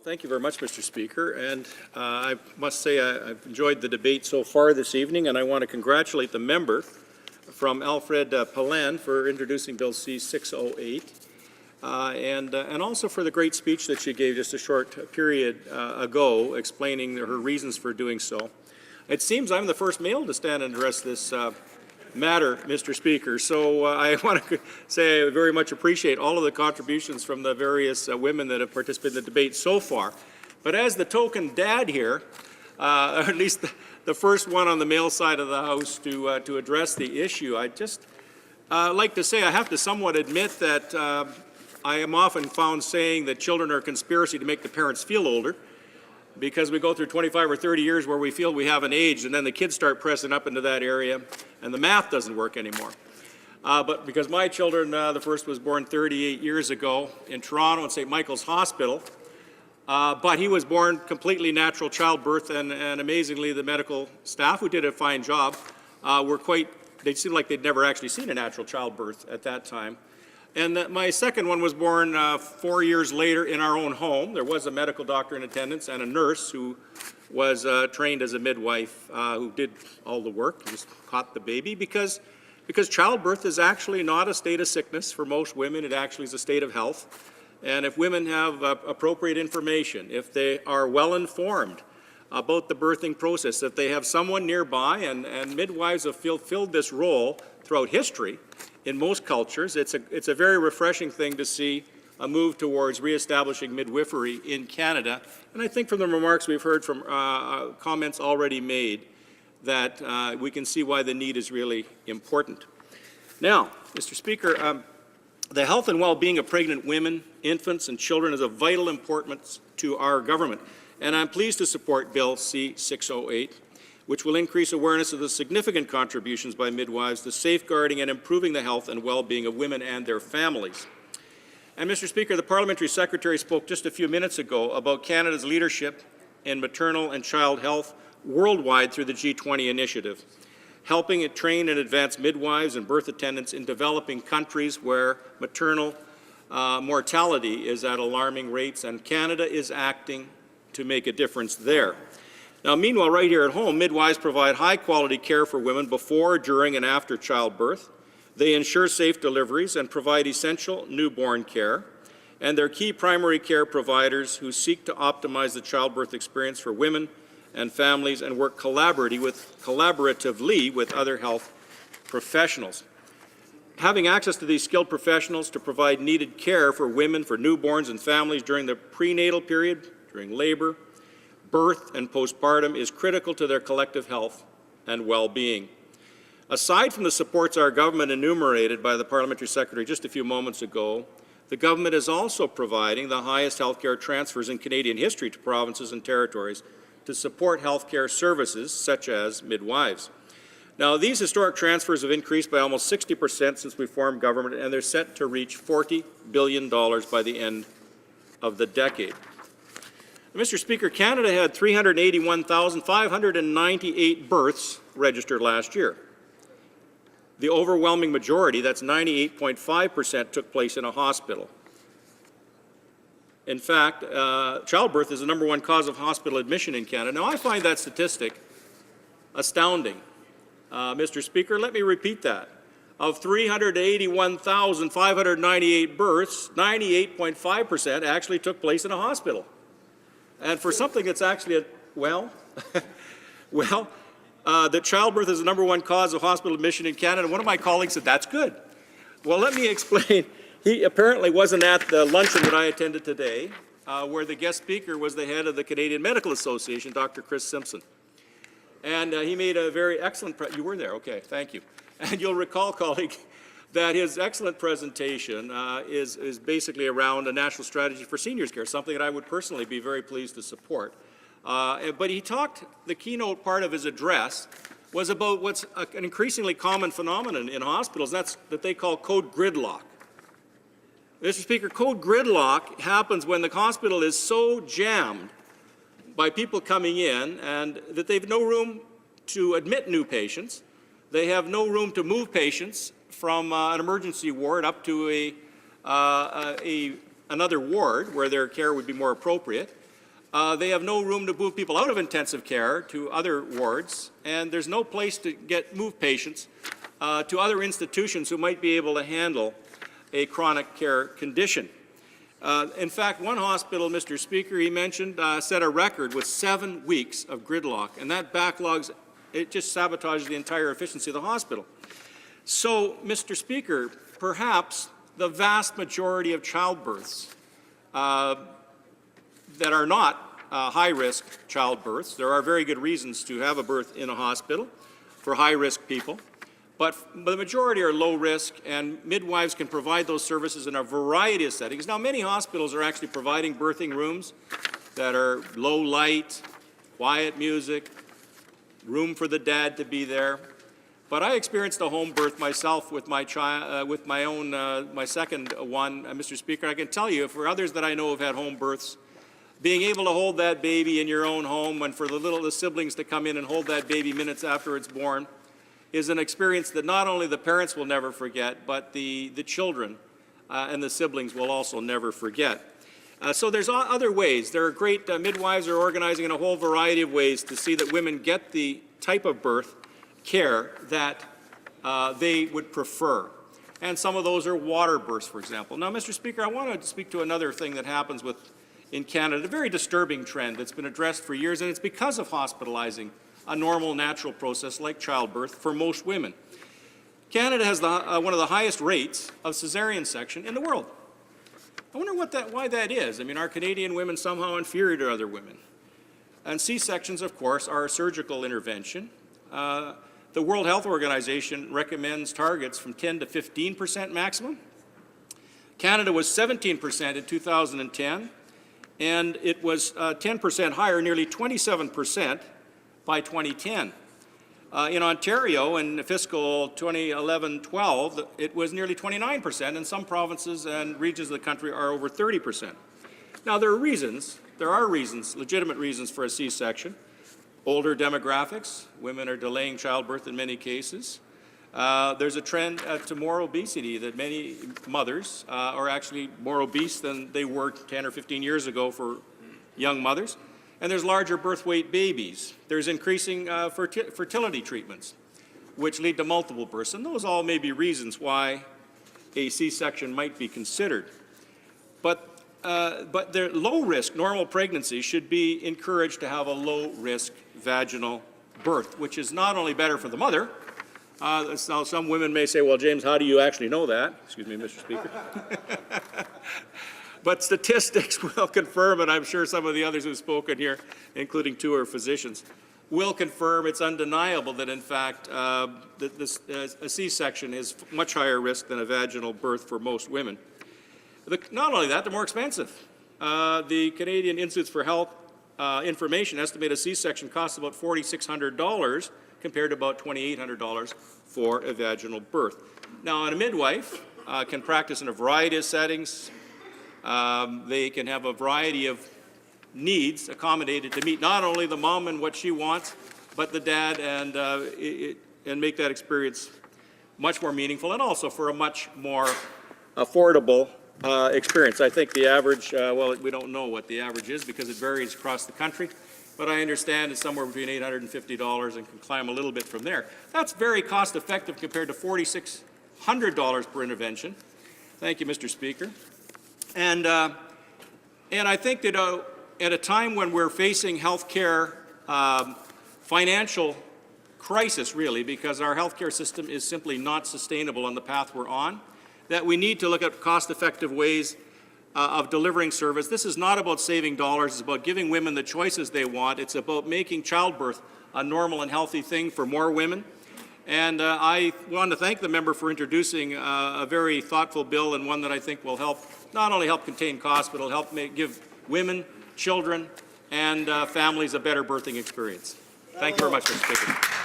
Thank you very much, Mr. Speaker. And I must say I've enjoyed the debate so far this evening, and I want to congratulate the member from Alfred Palan for introducing Bill C-608, and also for the great speech that she gave just a short period ago explaining her reasons for doing so. It seems I'm the first male to stand and address this matter, Mr. Speaker. So I want to say I very much appreciate all of the contributions from the various women that have participated in the debate so far. But as the token dad here, or at least the first one on the male side of the House to address the issue, I'd just like to say I have to somewhat admit that I am often found saying that children are a conspiracy to make the parents feel older, because we go through 25 or 30 years where we feel we haven't aged, and then the kids start pressing up into that area, and the math doesn't work anymore. But because my children, the first was born 38 years ago in Toronto at St. Michael's Hospital, but he was born completely natural childbirth, and amazingly the medical staff, who did a fine job, they seemed like they'd never actually seen a natural childbirth at that time. And my second one was born 4 years later in our own home. There was a medical doctor in attendance and a nurse who was trained as a midwife who did all the work, just caught the baby, because childbirth is actually not a state of sickness for most women. It actually is a state of health. And if women have appropriate information, if they are well informed about the birthing process, if they have someone nearby, and midwives have filled this role throughout history, in most cultures, it's a very refreshing thing to see a move towards reestablishing midwifery in Canada. And I think from the remarks we've heard from comments already made that we can see why the need is really important. Now, Mr. Speaker, the health and well-being of pregnant women, infants, and children is of vital importance to our government. And I'm pleased to support Bill C-608, which will increase awareness of the significant contributions by midwives to safeguarding and improving the health and well-being of women and their families. And Mr. Speaker, the Parliamentary Secretary spoke just a few minutes ago about Canada's leadership in maternal and child health worldwide through the G20 initiative, helping it train and advance midwives and birth attendants in developing countries where maternal mortality is at alarming rates, and Canada is acting to make a difference there. Now, meanwhile, right here at home, midwives provide high-quality care for women before, during, and after childbirth. They ensure safe deliveries and provide essential newborn care. And they're key primary care providers who seek to optimize the childbirth experience for women and families and work collaboratively with other health professionals. Having access to these skilled professionals to provide needed care for women, for newborns and families during the prenatal period, during labor, birth, and postpartum is critical to their collective health and well-being. Aside from the supports our government enumerated by the Parliamentary Secretary just a few moments ago, the government is also providing the highest healthcare transfers in Canadian history to provinces and territories to support healthcare services such as midwives. Now, these historic transfers have increased by almost 60% since we formed government, and they're set to reach $40 billion by the end of the decade. Mr. Speaker, Canada had 381,598 births registered last year. The overwhelming majority, that's 98.5%, took place in a hospital. In fact, childbirth is the #1 cause of hospital admission in Canada. Now, I find that statistic astounding. Mr. Speaker, let me repeat that. Of 381,598 births, 98.5% actually took place in a hospital. And for something that's actually, that childbirth is the #1 cause of hospital admission in Canada, one of my colleagues said, that's good. Well, let me explain. He apparently wasn't at the luncheon that I attended today, where the guest speaker was the head of the Canadian Medical Association, Dr. Chris Simpson. And he made a very excellent, you were there, okay, thank you. And you'll recall, colleague, that his excellent presentation is basically around a national strategy for seniors care, something that I would personally be very pleased to support. But he talked, the keynote part of his address was about what's an increasingly common phenomenon in hospitals, that they call code gridlock. Mr. Speaker, code gridlock happens when the hospital is so jammed by people coming in and that they've no room to admit new patients. They have no room to move patients from an emergency ward up to another ward where their care would be more appropriate. They have no room to move people out of intensive care to other wards, and there's no place to move patients to other institutions who might be able to handle a chronic care condition. In fact, one hospital, Mr. Speaker, he mentioned, set a record with 7 weeks of gridlock, and that backlogs, it just sabotages the entire efficiency of the hospital. So, Mr. Speaker, perhaps the vast majority of childbirths that are not high-risk childbirths, there are very good reasons to have a birth in a hospital for high-risk people, but the majority are low risk, and midwives can provide those services in a variety of settings. Now, many hospitals are actually providing birthing rooms that are low light, quiet music, room for the dad to be there. But I experienced a home birth myself with my child, with my own, my second one, Mr. Speaker. I can tell you, for others that I know have had home births, being able to hold that baby in your own home, and for the siblings to come in and hold that baby minutes after it's born, is an experience that not only the parents will never forget, but the children and the siblings will also never forget. So there's other ways. There are great midwives are organizing in a whole variety of ways to see that women get the type of birth care that they would prefer. And some of those are water births, for example. Now, Mr. Speaker, I want to speak to another thing that happens in Canada, a very disturbing trend that's been addressed for years, and it's because of hospitalizing a normal, natural process like childbirth for most women. Canada has one of the highest rates of cesarean section in the world. I wonder why that is. I mean, are Canadian women somehow inferior to other women? And C-sections, of course, are a surgical intervention. The World Health Organization recommends targets from 10 to 15% maximum. Canada was 17% in 2010, and it was 10% higher, nearly 27% by 2010. In Ontario, in fiscal 2011-12, it was nearly 29%, and some provinces and regions of the country are over 30%. Now, there are reasons, legitimate reasons for a C-section. Older demographics, women are delaying childbirth in many cases. There's a trend to more obesity, that many mothers are actually more obese than they were 10 or 15 years ago for young mothers. And there's larger birth weight babies. There's increasing fertility treatments, which lead to multiple births. And those all may be reasons why a C-section might be considered. But their low-risk normal pregnancy should be encouraged to have a low-risk vaginal birth, which is not only better for the mother. Now, some women may say, well, James, how do you actually know that? Excuse me, Mr. Speaker. But statistics will confirm, and I'm sure some of the others who've spoken here, including two are physicians, will confirm it's undeniable that, in fact, a C-section is much higher risk than a vaginal birth for most women. Not only that, they're more expensive. The Canadian Institutes for Health Information estimate a C-section costs about $4,600 compared to about $2,800 for a vaginal birth. Now, a midwife can practice in a variety of settings. They can have a variety of needs accommodated to meet not only the mom and what she wants, but the dad, and make that experience much more meaningful, and also for a much more affordable experience. I think the average, well, we don't know what the average is because it varies across the country, but I understand it's somewhere between $850 and can climb a little bit from there. That's very cost effective compared to $4,600 per intervention. Thank you, Mr. Speaker. And I think that at a time when we're facing healthcare financial crisis, really, because our healthcare system is simply not sustainable on the path we're on, that we need to look at cost-effective ways of delivering service. This is not about saving dollars. It's about giving women the choices they want. It's about making childbirth a normal and healthy thing for more women. And I want to thank the member for introducing a very thoughtful bill, and one that I think will help, not only help contain costs, but will help give women, children, and families a better birthing experience. Thank you very much, Mr. Speaker.